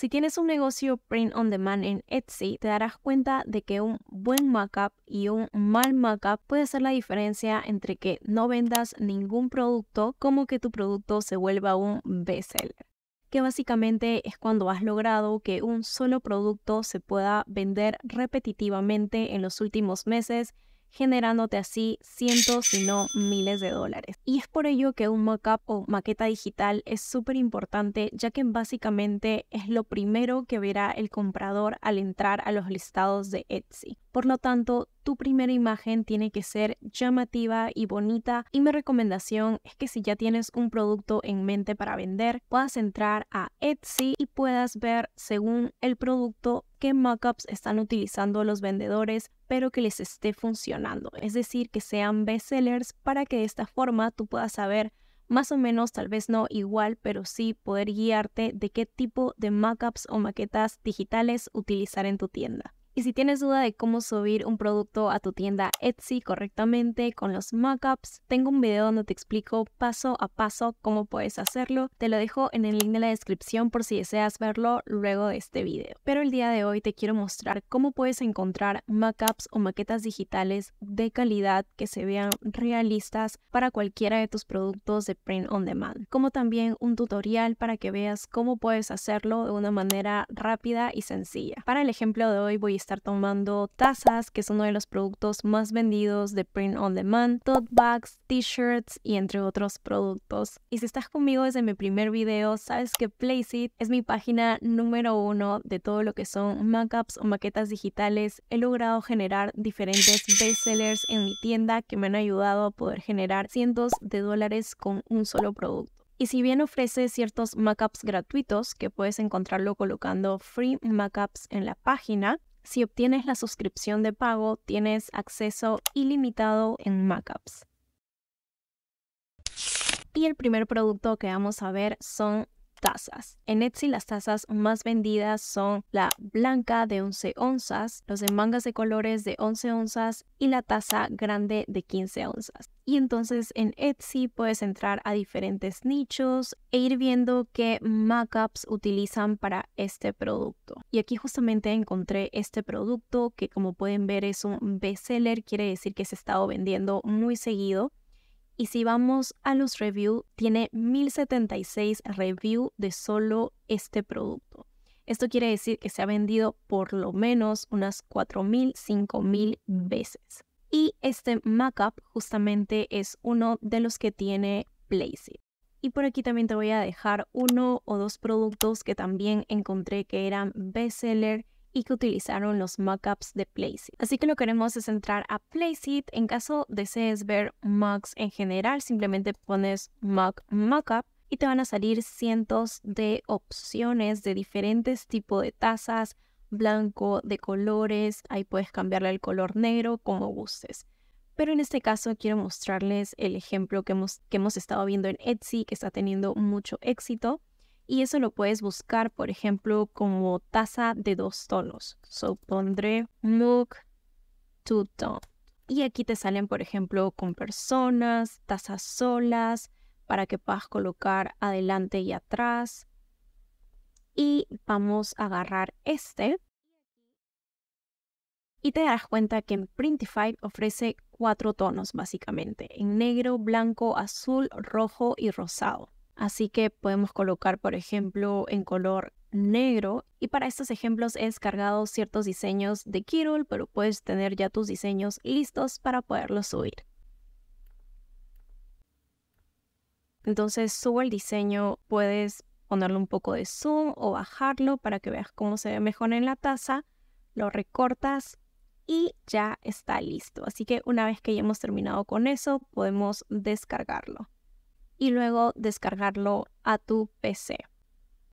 Si tienes un negocio print on demand en Etsy, te darás cuenta de que un buen mockup y un mal mockup puede hacer la diferencia entre que no vendas ningún producto como que tu producto se vuelva un bestseller, que básicamente es cuando has logrado que un solo producto se pueda vender repetitivamente en los últimos meses, generándote así cientos si no miles de dólares. Y es por ello que un mockup o maqueta digital es súper importante, ya que básicamente es lo primero que verá el comprador al entrar a los listados de Etsy. Por lo tanto, tu primera imagen tiene que ser llamativa y bonita, y mi recomendación es que si ya tienes un producto en mente para vender, puedas entrar a Etsy y puedas ver según el producto qué mockups están utilizando los vendedores, pero que les esté funcionando, es decir, que sean bestsellers, para que de esta forma tú puedas saber más o menos, tal vez no igual, pero sí poder guiarte de qué tipo de mockups o maquetas digitales utilizar en tu tienda. Y si tienes duda de cómo subir un producto a tu tienda Etsy correctamente con los mockups, tengo un video donde te explico paso a paso cómo puedes hacerlo. Te lo dejo en el link de la descripción por si deseas verlo luego de este video. Pero el día de hoy te quiero mostrar cómo puedes encontrar mockups o maquetas digitales de calidad que se vean realistas para cualquiera de tus productos de print on demand, como también un tutorial para que veas cómo puedes hacerlo de una manera rápida y sencilla. Para el ejemplo de hoy voy a estar tomando tazas, que es uno de los productos más vendidos de print on demand, tote bags, t-shirts y entre otros productos. Y si estás conmigo desde mi primer video, sabes que Placeit es mi página número 1 de todo lo que son mockups o maquetas digitales. He logrado generar diferentes bestsellers en mi tienda que me han ayudado a poder generar cientos de dólares con un solo producto. Y si bien ofrece ciertos mockups gratuitos, que puedes encontrarlo colocando Free Mockups en la página, si obtienes la suscripción de pago, tienes acceso ilimitado en mockups. Y el primer producto que vamos a ver son tazas. En Etsy las tazas más vendidas son la blanca de 11 onzas, los de mangas de colores de 11 onzas y la taza grande de 15 onzas. Y entonces en Etsy puedes entrar a diferentes nichos e ir viendo qué mockups utilizan para este producto. Y aquí justamente encontré este producto que, como pueden ver, es un bestseller, quiere decir que se ha estado vendiendo muy seguido. Y si vamos a los reviews, tiene 1076 reviews de solo este producto. Esto quiere decir que se ha vendido por lo menos unas 4000, 5000 veces. Y este mockup justamente es uno de los que tiene Placeit. Y por aquí también te voy a dejar uno o dos productos que también encontré que eran bestseller y que utilizaron los mockups de Placeit. Así que lo que queremos es entrar a Placeit. En caso desees ver mocks en general, simplemente pones mockup y te van a salir cientos de opciones de diferentes tipos de tazas, blanco, de colores. Ahí puedes cambiarle el color negro como gustes. Pero en este caso quiero mostrarles el ejemplo que hemos estado viendo en Etsy, que está teniendo mucho éxito. Y eso lo puedes buscar, por ejemplo, como taza de 2 tonos. Pondré mug two tone. Y aquí te salen, por ejemplo, con personas, tazas solas, para que puedas colocar adelante y atrás. Y vamos a agarrar este. Y te darás cuenta que en Printify ofrece 4 tonos básicamente. En negro, blanco, azul, rojo y rosado. Así que podemos colocar, por ejemplo, en color negro. Y para estos ejemplos he descargado ciertos diseños de Kirul, pero puedes tener ya tus diseños listos para poderlos subir. Entonces subo el diseño, puedes ponerle un poco de zoom o bajarlo para que veas cómo se ve mejor en la taza. Lo recortas y ya está listo. Así que una vez que ya hemos terminado con eso, podemos descargarlo. Y luego descargarlo a tu PC.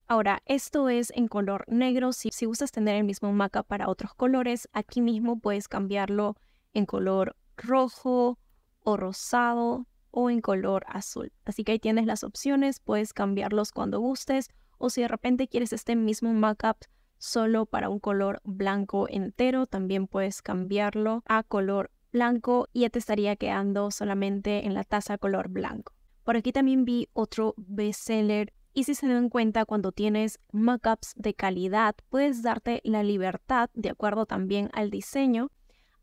Ahora, esto es en color negro. Si gustas tener el mismo mockup para otros colores, aquí mismo puedes cambiarlo en color rojo o rosado o en color azul. Así que ahí tienes las opciones, puedes cambiarlos cuando gustes, o si de repente quieres este mismo mockup solo para un color blanco entero, también puedes cambiarlo a color blanco y ya te estaría quedando solamente en la taza color blanco. Por aquí también vi otro bestseller Y si se dan cuenta, cuando tienes mockups de calidad, puedes darte la libertad, de acuerdo también al diseño,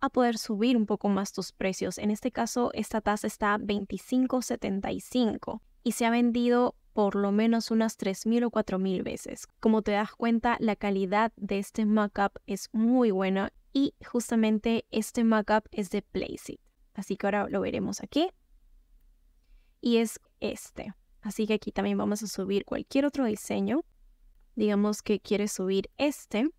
a poder subir un poco más tus precios. En este caso, esta taza está a $25.75 y se ha vendido por lo menos unas 3,000 o 4,000 veces. Como te das cuenta, la calidad de este mockup es muy buena y justamente este mockup es de Placeit. Así que ahora lo veremos aquí. Y es este. Así que aquí también vamos a subir cualquier otro diseño. Digamos que quieres subir este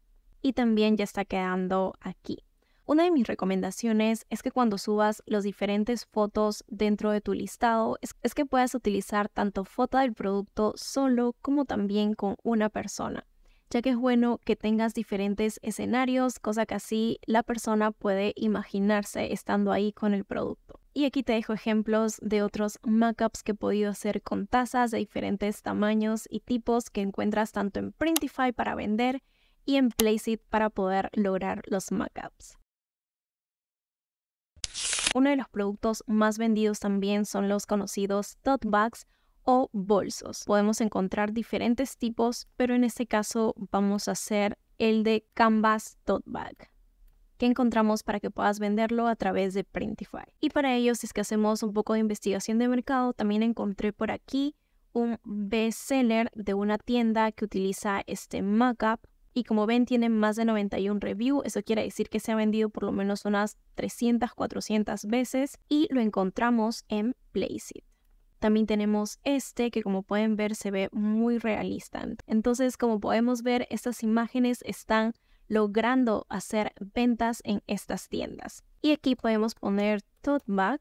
y también ya está quedando aquí. Una de mis recomendaciones es que cuando subas las diferentes fotos dentro de tu listado, es que puedas utilizar tanto foto del producto solo como también con una persona, ya que es bueno que tengas diferentes escenarios, cosa que así la persona puede imaginarse estando ahí con el producto. Y aquí te dejo ejemplos de otros mockups que he podido hacer con tazas de diferentes tamaños y tipos que encuentras tanto en Printify para vender y en Placeit para poder lograr los mockups. Uno de los productos más vendidos también son los conocidos tote bags o bolsos. Podemos encontrar diferentes tipos, pero en este caso vamos a hacer el de Canvas Tote Bag, que encontramos para que puedas venderlo a través de Printify. Y para ello, si es que hacemos un poco de investigación de mercado, también encontré por aquí un bestseller de una tienda que utiliza este mockup. Y como ven, tiene más de 91 reviews. Eso quiere decir que se ha vendido por lo menos unas 300, 400 veces. Y lo encontramos en Placeit. También tenemos este que, como pueden ver, se ve muy realista. Entonces, como podemos ver, estas imágenes están logrando hacer ventas en estas tiendas. Y aquí podemos poner tote bag.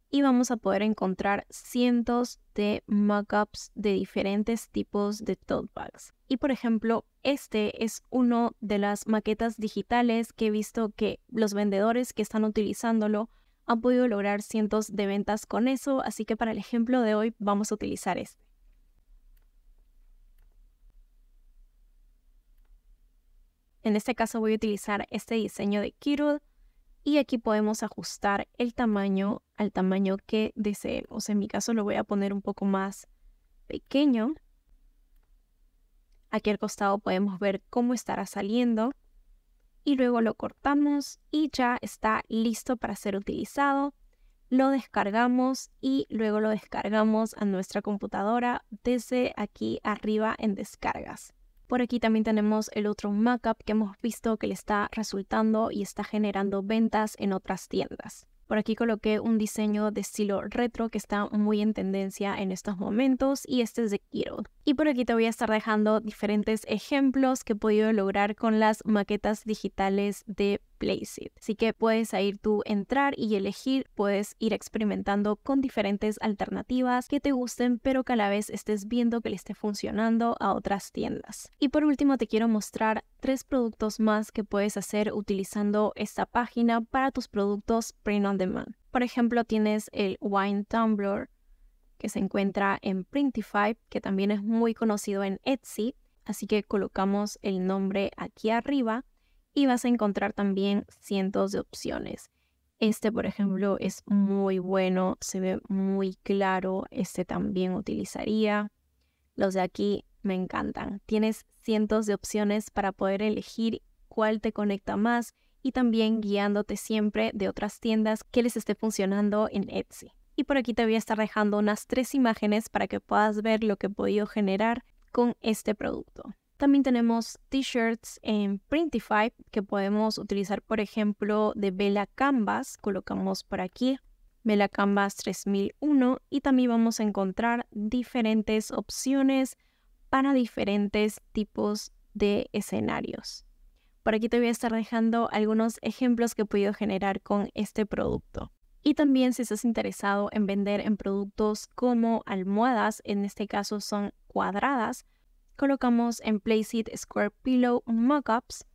Y vamos a poder encontrar cientos de mockups de diferentes tipos de tote bags. Y por ejemplo, este es uno de las maquetas digitales que he visto que los vendedores que están utilizándolo han podido lograr cientos de ventas con eso. Así que para el ejemplo de hoy vamos a utilizar este. En este caso voy a utilizar este diseño de Kirud. Y aquí podemos ajustar el tamaño al tamaño que deseemos. En mi caso lo voy a poner un poco más pequeño. Aquí al costado podemos ver cómo estará saliendo. Y luego lo cortamos y ya está listo para ser utilizado. Lo descargamos y luego lo descargamos a nuestra computadora desde aquí arriba en descargas. Por aquí también tenemos el otro mockup que hemos visto que le está resultando y está generando ventas en otras tiendas. Por aquí coloqué un diseño de estilo retro que está muy en tendencia en estos momentos y este es de Kirud. Y por aquí te voy a estar dejando diferentes ejemplos que he podido lograr con las maquetas digitales de Placeit. Así que puedes ahí tú entrar y elegir, puedes ir experimentando con diferentes alternativas que te gusten, pero que a la vez estés viendo que le esté funcionando a otras tiendas. Y por último te quiero mostrar 3 productos más que puedes hacer utilizando esta página para tus productos print on demand. Por ejemplo, tienes el Wine Tumbler que se encuentra en Printify, que también es muy conocido en Etsy. Así que colocamos el nombre aquí arriba y vas a encontrar también cientos de opciones. Este, por ejemplo, es muy bueno, se ve muy claro. Este también utilizaría. Los de aquí me encantan. Tienes cientos de opciones para poder elegir cuál te conecta más y también guiándote siempre de otras tiendas que les esté funcionando en Etsy. Y por aquí te voy a estar dejando unas 3 imágenes para que puedas ver lo que he podido generar con este producto. También tenemos t-shirts en Printify que podemos utilizar, por ejemplo, de Bella Canvas. Colocamos por aquí Bella Canvas 3001 y también vamos a encontrar diferentes opciones para diferentes tipos de escenarios. Por aquí te voy a estar dejando algunos ejemplos que he podido generar con este producto. Y también si estás interesado en vender en productos como almohadas, en este caso son cuadradas, colocamos en Placeit Square Pillow Mockups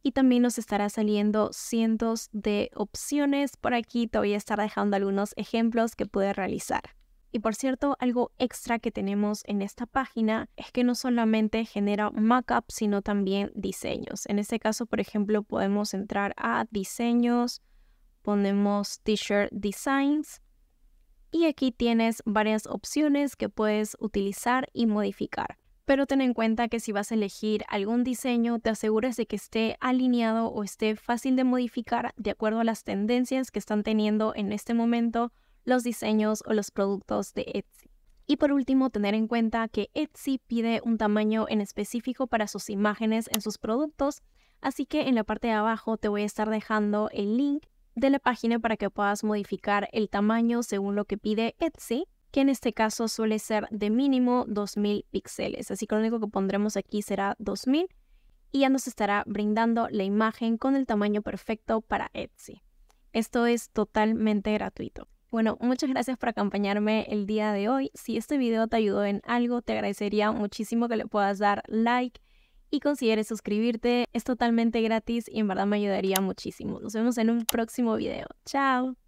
y también nos estará saliendo cientos de opciones. Por aquí te voy a estar dejando algunos ejemplos que puedes realizar. Y por cierto, algo extra que tenemos en esta página es que no solamente genera mockups, sino también diseños. En este caso, por ejemplo, podemos entrar a diseños, ponemos T-shirt Designs Y aquí tienes varias opciones que puedes utilizar y modificar. Pero ten en cuenta que si vas a elegir algún diseño, te asegures de que esté alineado o esté fácil de modificar de acuerdo a las tendencias que están teniendo en este momento los diseños o los productos de Etsy. Y por último, tener en cuenta que Etsy pide un tamaño en específico para sus imágenes en sus productos, así que en la parte de abajo te voy a estar dejando el link de la página para que puedas modificar el tamaño según lo que pide Etsy, que en este caso suele ser de mínimo 2000 píxeles. Así que lo único que pondremos aquí será 2000 y ya nos estará brindando la imagen con el tamaño perfecto para Etsy. Esto es totalmente gratuito. Bueno, muchas gracias por acompañarme el día de hoy. Si este video te ayudó en algo, te agradecería muchísimo que le puedas dar like y consideres suscribirte. Es totalmente gratis y en verdad me ayudaría muchísimo. Nos vemos en un próximo video. ¡Chao!